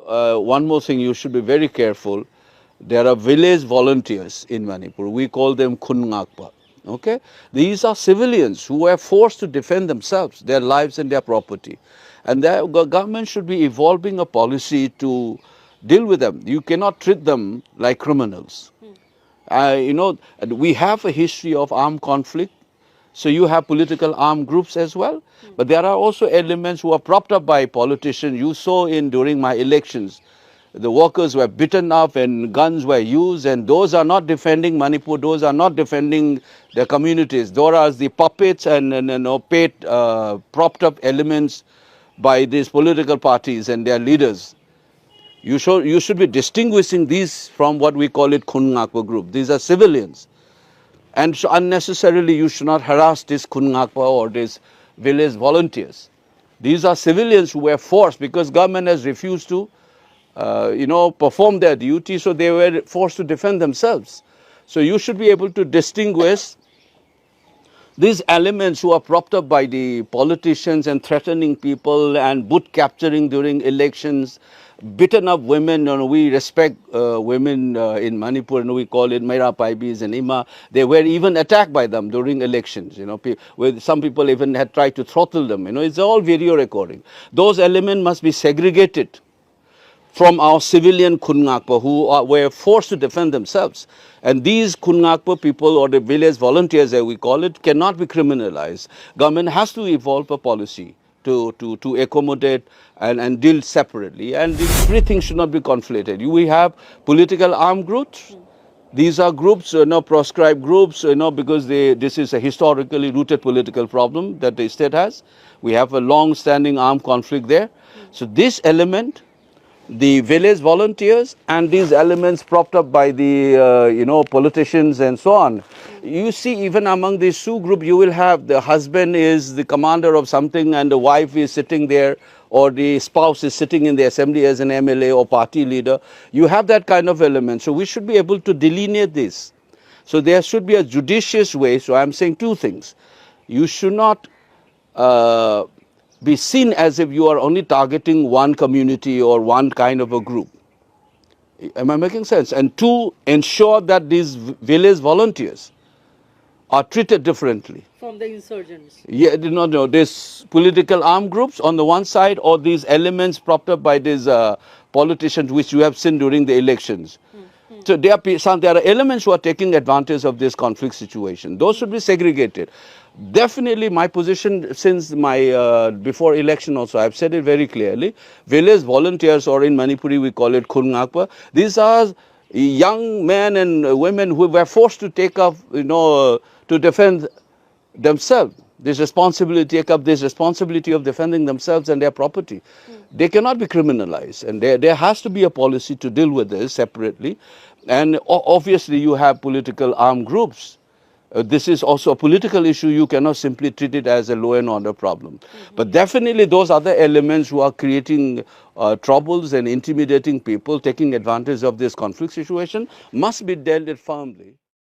one more thing, you should be very careful. There are village volunteers in Manipur. We call them khul. Okay? These are civilians who were forced to defend themselves, their lives and their property. And the government should be evolving a policy to deal with them. You cannot treat them like criminals. We have a history of armed conflict. So you have political armed groups as well. But there are also elements who are propped up by politicians. You saw during my elections, the workers were beaten up and guns were used, and those are not defending Manipur, those are not defending their communities. Those are the puppets and paid propped up elements by these political parties and their leaders. You should be distinguishing these from what we call it khul group. These are civilians. And so unnecessarily you should not harass this khul or these village volunteers. These are civilians who were forced because government has refused to perform their duty, so they were forced to defend themselves. So you should be able to distinguish these elements who are propped up by the politicians and threatening people and boot capturing during elections, beaten up women. We respect women in Manipur, and we call it Meira Paibis and Ima. They were even attacked by them during elections. Where some people even had tried to throttle them. It's all video recording. Those elements must be segregated from our civilian khul who were forced to defend themselves. And these khul people, or the village volunteers as we call it, cannot be criminalized. Government has to evolve a policy to accommodate and deal separately. And everything should not be conflated. We have political armed groups. These are groups, proscribed groups, because this is a historically rooted political problem that the state has. We have a long-standing armed conflict there. So this element, the village volunteers, and these elements propped up by the politicians and so on. You see, even among these two groups, you will have the husband is the commander of something and the wife is sitting there, or the spouse is sitting in the assembly as an MLA or party leader. You have that kind of element. So we should be able to delineate this. So there should be a judicious way. So I'm saying two things. You should not be seen as if you are only targeting one community or one kind of a group. Am I making sense? And two, ensure that these village volunteers are treated differently. From the insurgents? Yeah, no, these political armed groups on the one side, or these elements propped up by these politicians which you have seen during the elections. So there are elements who are taking advantage of this conflict situation. Those should be segregated. Definitely my position since my before election also, I've said it very clearly. Village volunteers, or in Manipuri we call it khul, these are young men and women who were forced to take up, to defend themselves. Take up this responsibility of defending themselves and their property. They cannot be criminalized, and there has to be a policy to deal with this separately. And obviously you have political armed groups. This is also a political issue. You cannot simply treat it as a law and order problem. But definitely those other elements who are creating troubles and intimidating people, taking advantage of this conflict situation, must be dealt with firmly.